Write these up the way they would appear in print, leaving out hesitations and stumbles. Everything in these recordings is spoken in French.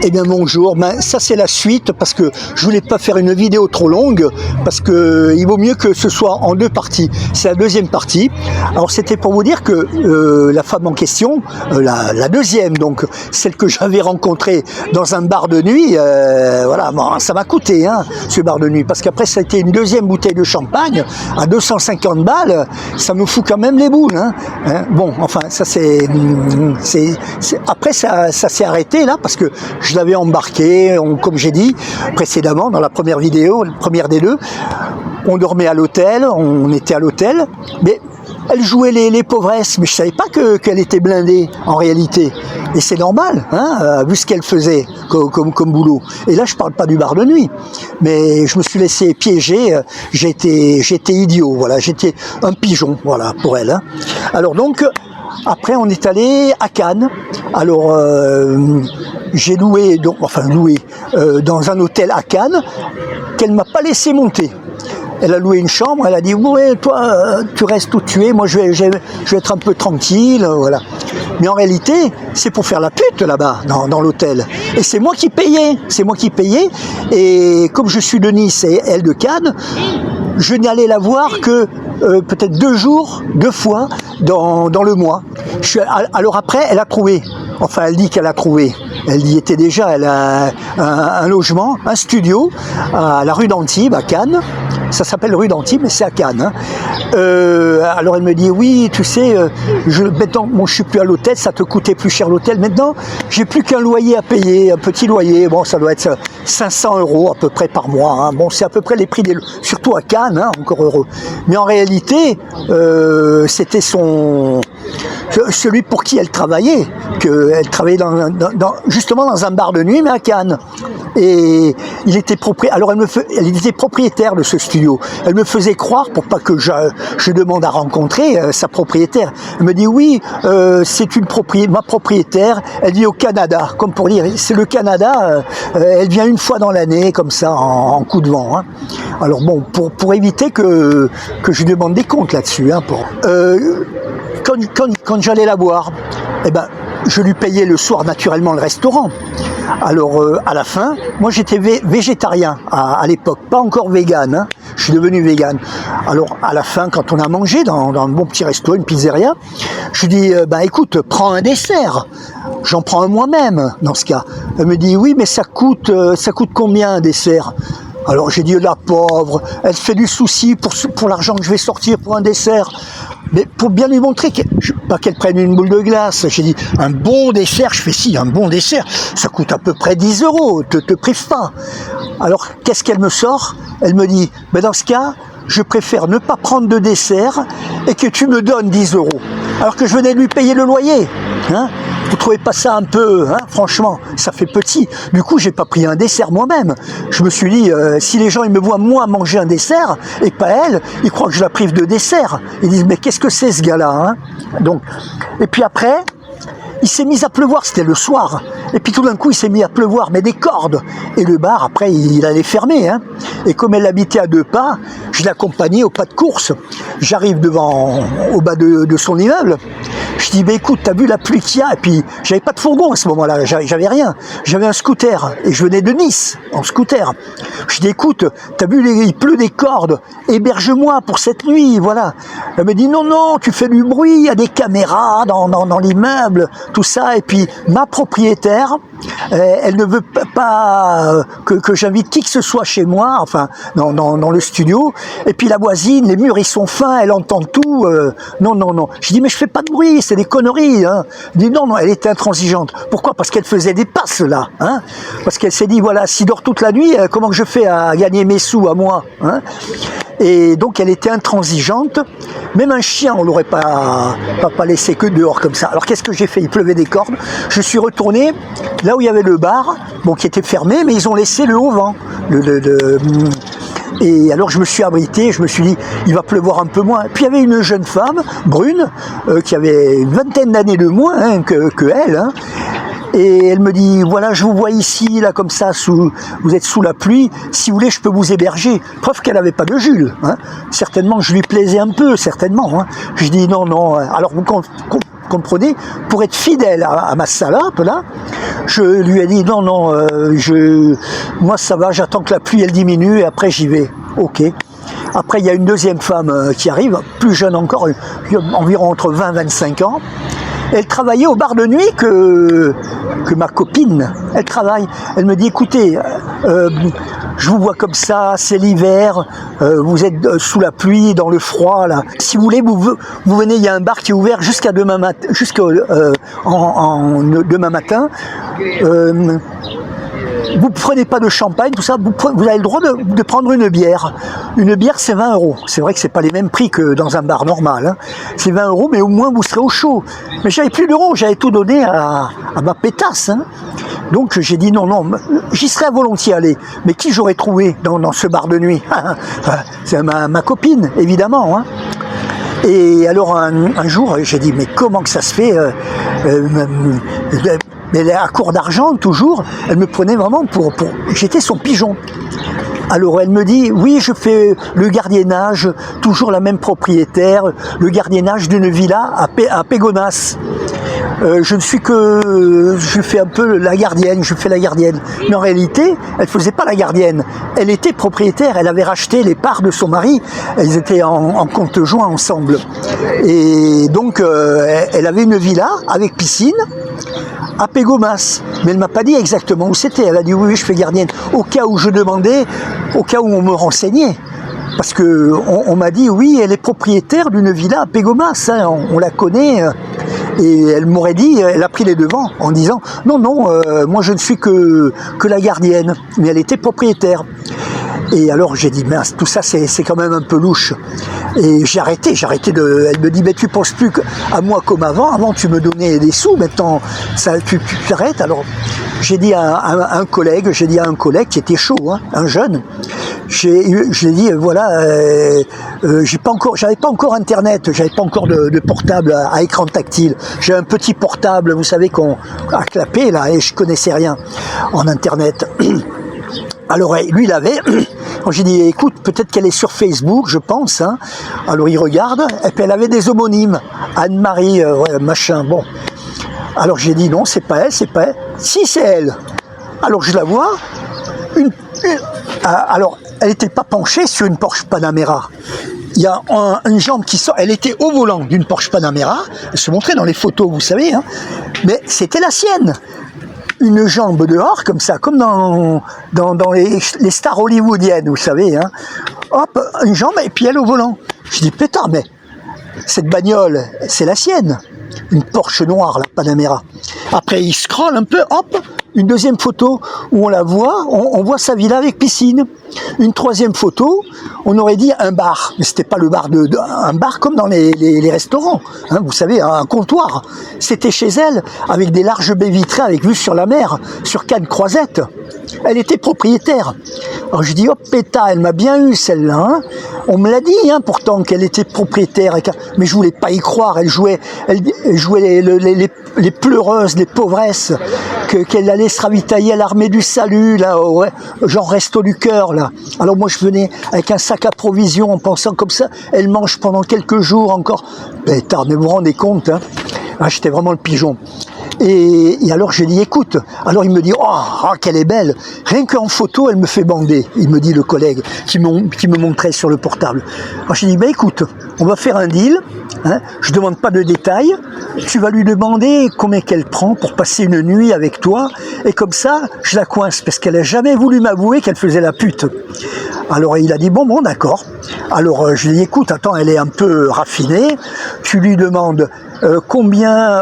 Eh bien bonjour, ça c'est la suite parce que je voulais pas faire une vidéo trop longue parce que il vaut mieux que ce soit en deux parties. C'est la deuxième partie. Alors c'était pour vous dire que la femme en question, la deuxième, donc celle que j'avais rencontrée dans un bar de nuit, voilà, bon, ça m'a coûté ce bar de nuit parce qu'après ça a été une deuxième bouteille de champagne à 250 balles, ça me fout quand même les boules. Bon, enfin ça après ça s'est arrêté là parce que je l'avais embarqué, comme j'ai dit précédemment dans la première vidéo, la première des deux. On dormait à l'hôtel, on était à l'hôtel, mais elle jouait les pauvresses, mais je savais pas qu'elle était blindée en réalité. Et c'est normal, vu ce qu'elle faisait comme boulot. Et là, je parle pas du bar de nuit, mais je me suis laissé piéger. J'étais idiot, voilà, j'étais un pigeon, voilà, pour elle. Alors donc. Après, on est allé à Cannes. Alors, j'ai loué, dans un hôtel à Cannes qu'elle m'a pas laissé monter. Elle a loué une chambre, elle a dit ouais, toi, tu restes où tu es, moi je vais être un peu tranquille, voilà. Mais en réalité, c'est pour faire la pute là-bas, dans l'hôtel. Et c'est moi qui payais, Et comme je suis de Nice et elle de Cannes, je n'allais la voir que peut-être 2 fois dans le mois. Alors après, elle a trouvé. Enfin, elle dit qu'elle a trouvé. Elle y était déjà. Elle a un logement, un studio à la rue d'Antibes, à Cannes. Ça s'appelle rue d'Antibes, mais c'est à Cannes. Alors elle me dit, oui, tu sais, maintenant, je suis plus à l'hôtel, ça te coûtait plus cher l'hôtel. Maintenant, j'ai plus qu'un loyer à payer, un petit loyer. Bon, ça doit être 500 € à peu près par mois. Bon, c'est à peu près les prix surtout à Cannes, encore heureux. Mais en réalité, c'était celui pour qui elle travaillait, qu'elle travaillait justement dans un bar de nuit, mais à Cannes. Et il était alors elle était propriétaire de ce studio. Elle me faisait croire, pour pas que je demande à rencontrer sa propriétaire. Elle me dit oui, c'est ma propriétaire. Elle vit au Canada, comme pour dire, c'est le Canada. Elle vient une fois dans l'année, comme ça, en coup de vent. Alors bon, pour éviter que je demande des comptes là-dessus. Quand j'allais la voir, je lui payais le soir naturellement le restaurant. Alors à la fin, moi j'étais végétarien à l'époque, pas encore vegan, je suis devenu vegan. Alors à la fin, quand on a mangé dans un bon petit resto, une pizzeria, je lui dis écoute, prends un dessert. J'en prends un moi-même dans ce cas. Elle me dit oui, mais ça coûte combien un dessert? Alors j'ai dit la pauvre, elle se fait du souci pour l'argent que je vais sortir pour un dessert. Mais pour bien lui montrer pas qu'elle prenne une boule de glace, j'ai dit un bon dessert, je fais si, un bon dessert, ça coûte à peu près 10 €, te prive pas. Alors qu'est-ce qu'elle me sort? Elle me dit, dans ce cas, je préfère ne pas prendre de dessert et que tu me donnes 10 €. Alors que je venais de lui payer le loyer. Vous trouvez pas ça un peu, franchement, ça fait petit. Du coup, j'ai pas pris un dessert moi-même. Je me suis dit, si les gens ils me voient moi manger un dessert et pas elle, ils croient que je la prive de dessert. Ils disent mais qu'est-ce que c'est ce gars-là, Donc, et puis après, il s'est mis à pleuvoir, c'était le soir. Et puis tout d'un coup, il s'est mis à pleuvoir, mais des cordes. Et le bar, après, il allait fermer. Et comme elle habitait à 2 pas, je l'accompagnais au pas de course. J'arrive au bas de son immeuble. Je dis, écoute, t'as vu la pluie qu'il y a? Et puis, j'avais pas de fourgon à ce moment-là, j'avais rien. J'avais un scooter, et je venais de Nice, en scooter. Je dis, écoute, t'as vu, il pleut des cordes, héberge-moi pour cette nuit, voilà. Elle me dit, non, tu fais du bruit, il y a des caméras dans l'immeuble, tout ça. Et puis, ma propriétaire, elle ne veut pas que j'invite qui que ce soit chez moi, enfin, dans le studio. Et puis, la voisine, les murs, ils sont fins, elle entend tout. Non. Je dis, mais je fais pas de bruit, c'est des conneries. Elle dit non, elle était intransigeante. Pourquoi? Parce qu'elle faisait des passes là. Parce qu'elle s'est dit, voilà, s'il dort toute la nuit, comment je fais à gagner mes sous à moi? Et donc elle était intransigeante. Même un chien, on l'aurait pas laissé que dehors comme ça. Alors qu'est-ce que j'ai fait? Il pleuvait des cordes. Je suis retourné là où il y avait le bar, qui était fermé, mais ils ont laissé le haut vent. Et alors je me suis abrité, je me suis dit, il va pleuvoir un peu moins. Puis il y avait une jeune femme, brune, qui avait une vingtaine d'années de moins que elle. Et elle me dit, voilà, je vous vois ici, là, comme ça, vous êtes sous la pluie, si vous voulez, je peux vous héberger. Preuve qu'elle n'avait pas de Jules. Certainement, je lui plaisais un peu, certainement. Je dis, non. Alors, vous comprenez, pour être fidèle à ma salope, là, je lui ai dit, non, moi ça va, j'attends que la pluie elle diminue et après j'y vais. Ok. Après, il y a une deuxième femme qui arrive, plus jeune encore, environ entre 20 et 25 ans. Elle travaillait au bar de nuit que ma copine, elle travaille. Elle me dit, écoutez, je vous vois comme ça, c'est l'hiver, vous êtes sous la pluie, dans le froid, là. Si vous voulez, vous venez, il y a un bar qui est ouvert jusqu'à demain matin, demain matin. Vous ne prenez pas de champagne, tout ça, vous avez le droit de prendre une bière. Une bière, c'est 20 €. C'est vrai que ce n'est pas les mêmes prix que dans un bar normal. Hein. C'est 20 €, mais au moins vous serez au chaud. Mais j'avais plus d'euros, j'avais tout donné à ma pétasse. Hein. Donc j'ai dit non, j'y serais volontiers allé. Mais qui j'aurais trouvé dans ce bar de nuit? C'est ma copine, évidemment. Hein. Et alors un jour, j'ai dit, mais comment que ça se fait mais à court d'argent, toujours, elle me prenait vraiment pour... J'étais son pigeon. Alors elle me dit, oui, je fais le gardiennage, toujours la même propriétaire, le gardiennage d'une villa à Pégonas. Je fais un peu la gardienne, je fais la gardienne. Mais en réalité, elle ne faisait pas la gardienne. Elle était propriétaire, elle avait racheté les parts de son mari. Elles étaient en compte joint ensemble. Et donc, elle avait une villa avec piscine à Pégomas. Mais elle ne m'a pas dit exactement où c'était. Elle a dit, oui, je fais gardienne. Au cas où je demandais, au cas où on me renseignait. Parce qu'on m'a dit, oui, elle est propriétaire d'une villa à Pégomas. Hein, on la connaît. Et elle m'aurait dit, elle a pris les devants en disant, non, moi je ne suis que la gardienne. Mais elle était propriétaire. Et alors j'ai dit, mince, tout ça c'est quand même un peu louche. Et j'ai arrêté elle me dit, mais tu penses plus à moi comme avant tu me donnais des sous, maintenant tu t'arrêtes. Alors j'ai dit à un collègue qui était chaud, hein, un jeune, j'ai dit, voilà, j'avais pas encore internet, j'avais pas encore de portable à écran tactile. J'ai un petit portable, vous savez, à clapper là, et je connaissais rien en internet. Alors lui il avait, j'ai dit écoute, peut-être qu'elle est sur Facebook, je pense. Hein. Alors il regarde, et puis elle avait des homonymes, Anne-Marie, machin, bon. Alors j'ai dit non, c'est pas elle. Si, c'est elle. Alors je la vois, alors elle n'était pas penchée sur une Porsche Panamera. Il y a une jambe qui sort, elle était au volant d'une Porsche Panamera, elle se montrait dans les photos, vous savez, hein. Mais c'était la sienne. Une jambe dehors, comme ça, comme dans les stars hollywoodiennes, vous savez. Hein. Hop, une jambe, et puis elle au volant. Je dis, putain, mais cette bagnole, c'est la sienne. Une Porsche noire, la Panamera. Après, il scrolle un peu, hop, une deuxième photo où on la voit, on voit sa villa avec piscine. Une troisième photo, on aurait dit un bar, mais c'était pas le bar un bar comme dans les restaurants, hein, vous savez, un comptoir. C'était chez elle, avec des larges baies vitrées, avec vue sur la mer, sur Cannes Croisette. Elle était propriétaire. Alors je dis, oh péta, elle m'a bien eu celle-là. Hein. On me l'a dit, hein, pourtant, qu'elle était propriétaire. Mais je voulais pas y croire. Elle jouait les pleureuses, les pauvresses, qu'elle allait se ravitailler à l'armée du salut, là, genre Resto du Cœur, là. Alors moi, je venais avec un sac à provisions en pensant comme ça, elle mange pendant quelques jours encore. Pétard, mais vous vous rendez compte, hein. Ah, j'étais vraiment le pigeon. Et alors je lui dis, écoute, alors il me dit, oh, qu'elle est belle, rien qu'en photo, elle me fait bander, il me dit le collègue qui me montrait sur le portable. Alors je lui dis, bah écoute, on va faire un deal, hein, je demande pas de détails, tu vas lui demander combien qu'elle prend pour passer une nuit avec toi, et comme ça, je la coince, parce qu'elle a jamais voulu m'avouer qu'elle faisait la pute. Alors il a dit, bon, d'accord. Alors je lui dis, écoute, attends, elle est un peu raffinée, tu lui demandes combien,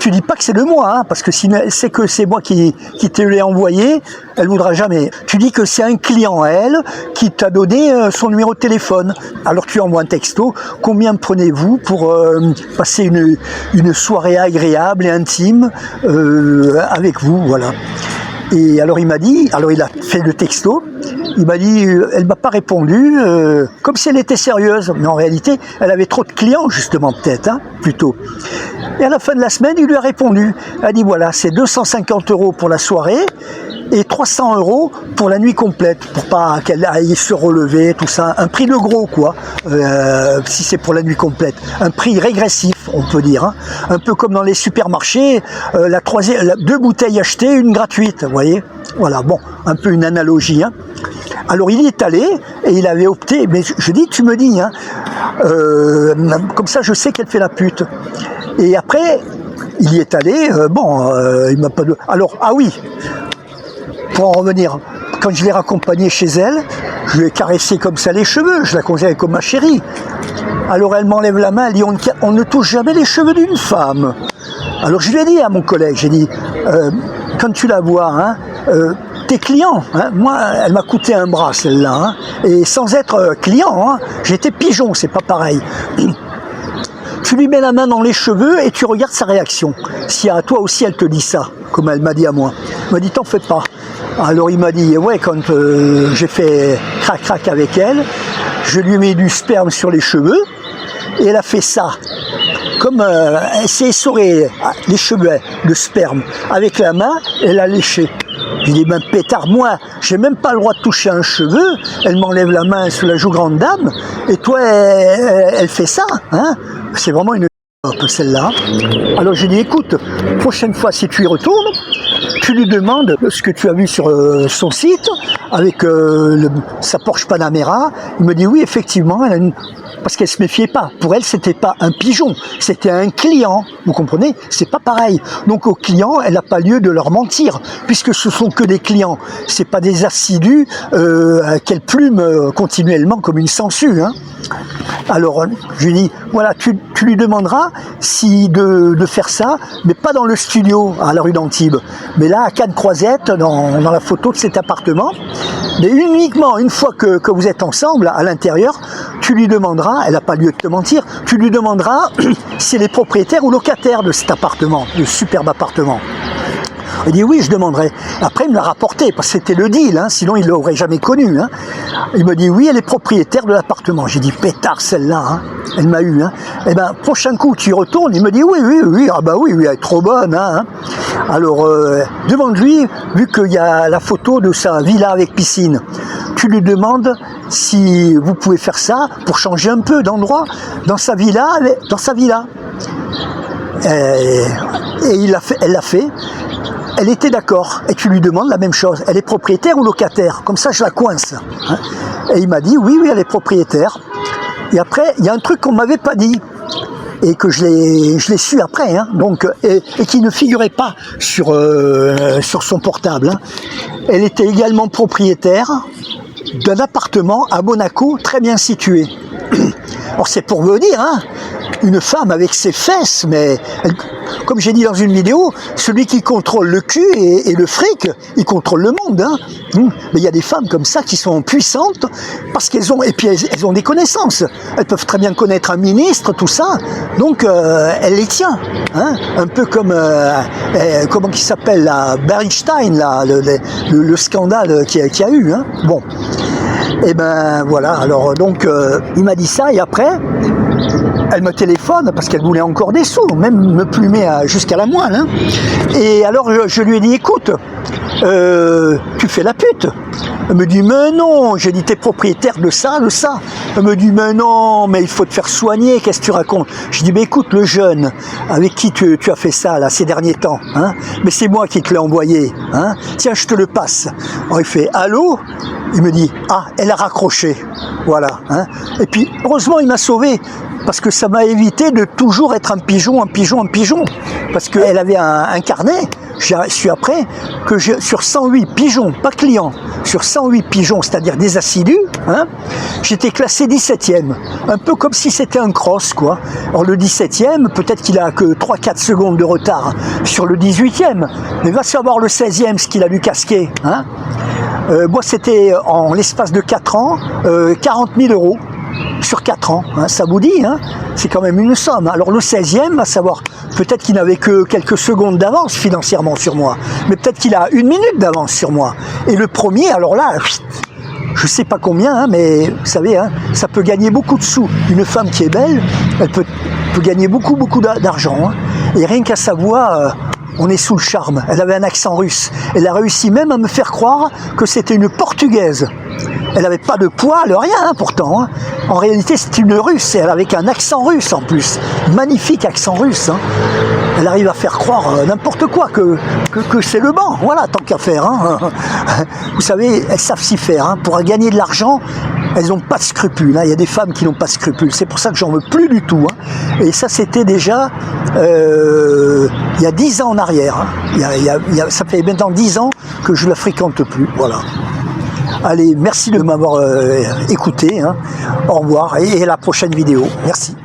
tu dis pas que c'est de moi, hein, parce que si c'est que c'est moi qui te l'ai envoyé, elle voudra jamais. Tu dis que c'est un client à elle qui t'a donné son numéro de téléphone. Alors tu envoies un texto, combien prenez-vous pour passer une soirée agréable et intime avec vous, voilà. Et alors il m'a dit, alors il a fait le texto, il m'a dit, elle m'a pas répondu, comme si elle était sérieuse, mais en réalité, elle avait trop de clients justement peut-être, hein, plutôt. Et à la fin de la semaine, il lui a répondu, elle a dit voilà, c'est 250 € pour la soirée, et 300 € pour la nuit complète, pour pas qu'elle aille se relever, tout ça. Un prix de gros, quoi, si c'est pour la nuit complète. Un prix régressif, on peut dire. Hein. Un peu comme dans les supermarchés, 2 bouteilles achetées, une gratuite, vous voyez. Voilà, bon, un peu une analogie. Hein. Alors il y est allé et il avait opté, mais je dis, tu me dis, hein, comme ça je sais qu'elle fait la pute. Et après, il y est allé, il m'a pas... Alors, ah oui, pour en revenir, quand je l'ai raccompagnée chez elle, je lui ai caressé comme ça les cheveux, je la considérais comme ma chérie. Alors elle m'enlève la main, elle dit, on ne touche jamais les cheveux d'une femme. Alors je lui ai dit à mon collègue, j'ai dit, quand tu la vois, hein, t'es client, hein. Moi elle m'a coûté un bras celle-là, hein. Et sans être client, hein, j'étais pigeon, c'est pas pareil. Tu lui mets la main dans les cheveux et tu regardes sa réaction. Si à toi aussi elle te dit ça, comme elle m'a dit à moi. Elle m'a dit, t'en fais pas. Alors il m'a dit, ouais, quand j'ai fait crac-crac avec elle, je lui ai mis du sperme sur les cheveux et elle a fait ça. Comme elle s'est essorée les cheveux de sperme avec la main, elle a léché. Je dis, ben pétard, moi, j'ai même pas le droit de toucher un cheveu, elle m'enlève la main sous la joue grande dame, et toi, elle fait ça, hein. C'est vraiment une celle-là. Alors je dis, écoute, prochaine fois, si tu y retournes, tu lui demandes ce que tu as vu sur son site, avec sa Porsche Panamera. Il me dit, oui, effectivement, elle a une... Parce qu'elle se méfiait pas. Pour elle, c'était pas un pigeon, c'était un client. Vous comprenez? C'est pas pareil. Donc aux clients, elle n'a pas lieu de leur mentir, puisque ce sont que des clients. C'est pas des assidus qu'elle plume continuellement comme une sangsue. Hein. Alors je lui dis, voilà, tu lui demanderas si de faire ça, mais pas dans le studio à la rue d'Antibes, mais là à Cannes-Croisette, dans la photo de cet appartement. Mais uniquement une fois que vous êtes ensemble à l'intérieur, tu lui demanderas, elle n'a pas lieu de te mentir, tu lui demanderas si elle est propriétaire ou locataire de cet appartement, de ce superbe appartement. Il dit oui, je demanderai. Après, il me l'a rapporté, parce que c'était le deal, hein, sinon il ne l'aurait jamais connu. Hein. Il me dit oui, elle est propriétaire de l'appartement. J'ai dit pétard celle-là, hein. Elle m'a eu. Hein. Eh ben, prochain coup, tu y retournes, il me dit oui, ah bah oui, elle est trop bonne. Hein. Alors, demande lui, vu qu'il y a la photo de sa villa avec piscine, tu lui demandes si vous pouvez faire ça pour changer un peu d'endroit dans sa villa. Et elle l'a fait. Elle était d'accord, et tu lui demandes la même chose. Elle est propriétaire ou locataire? Comme ça, je la coince. Hein. Et il m'a dit, oui, elle est propriétaire. Et après, il y a un truc qu'on ne m'avait pas dit, et que je l'ai su après, hein. Donc, et qui ne figurait pas sur son portable. Hein. Elle était également propriétaire d'un appartement à Monaco, très bien situé. Alors c'est pour vous dire, hein, une femme avec ses fesses, mais comme j'ai dit dans une vidéo, celui qui contrôle le cul et le fric, il contrôle le monde. Hein. Mais il y a des femmes comme ça qui sont puissantes parce qu'elles ont, et puis elles ont des connaissances. Elles peuvent très bien connaître un ministre, tout ça. Donc elle les tient. Hein. Un peu comme comment il s'appelle, la Bernstein, là, le scandale qu'il y a eu. Hein. Bon. Et ben voilà, alors donc il m'a dit ça et après elle me téléphone parce qu'elle voulait encore des sous, même me plumer jusqu'à la moelle. Hein. Et alors je lui ai dit, écoute, tu fais la pute. Elle me dit, mais non, j'ai dit, t'es propriétaire de ça, de ça. Elle me dit, mais non, mais il faut te faire soigner, qu'est-ce que tu racontes? Je dis, mais écoute, le jeune avec qui tu as fait ça là ces derniers temps, hein, mais c'est moi qui te l'ai envoyé, hein, tiens, je te le passe. Alors il fait, allô? Il me dit, ah, elle a raccroché, voilà. Hein. Et puis, heureusement, il m'a sauvé, parce que ça m'a évité de toujours être un pigeon, parce qu'elle avait un carnet. J'ai su après que sur 108 pigeons, pas clients, sur 108 pigeons, c'est-à-dire des assidus, hein, j'étais classé 17e. Un peu comme si c'était un cross, quoi. Alors le 17e, peut-être qu'il a que 3-4 secondes de retard sur le 18e, mais va savoir le 16e ce qu'il a dû casquer. Hein. Moi, c'était en l'espace de 4 ans, 40 000 € sur 4 ans, hein, ça vous dit, hein, c'est quand même une somme. Alors le 16e, à savoir, peut-être qu'il n'avait que quelques secondes d'avance financièrement sur moi, mais peut-être qu'il a 1 minute d'avance sur moi. Et le premier, alors là, je ne sais pas combien, hein, mais vous savez, hein, ça peut gagner beaucoup de sous. Une femme qui est belle, elle peut gagner beaucoup d'argent. Hein, et rien qu'à sa voix, on est sous le charme. Elle avait un accent russe. Elle a réussi même à me faire croire que c'était une Portugaise. Elle n'avait pas de poil, rien hein, pourtant. Hein. En réalité, c'est une Russe. Et elle avait un accent russe en plus. Magnifique accent russe. Hein. Elle arrive à faire croire n'importe quoi, que c'est le banc. Voilà, tant qu'à faire. Hein. Vous savez, elles savent s'y faire. Hein. Pour gagner de l'argent, elles n'ont pas de scrupules. Hein. Il y a des femmes qui n'ont pas de scrupules. C'est pour ça que j'en veux plus du tout. Hein. Et ça, c'était déjà il y a 10 ans en arrière. Hein. Ça fait maintenant 10 ans que je ne la fréquente plus. Voilà. Allez, merci de m'avoir écouté. Hein. Au revoir et à la prochaine vidéo. Merci.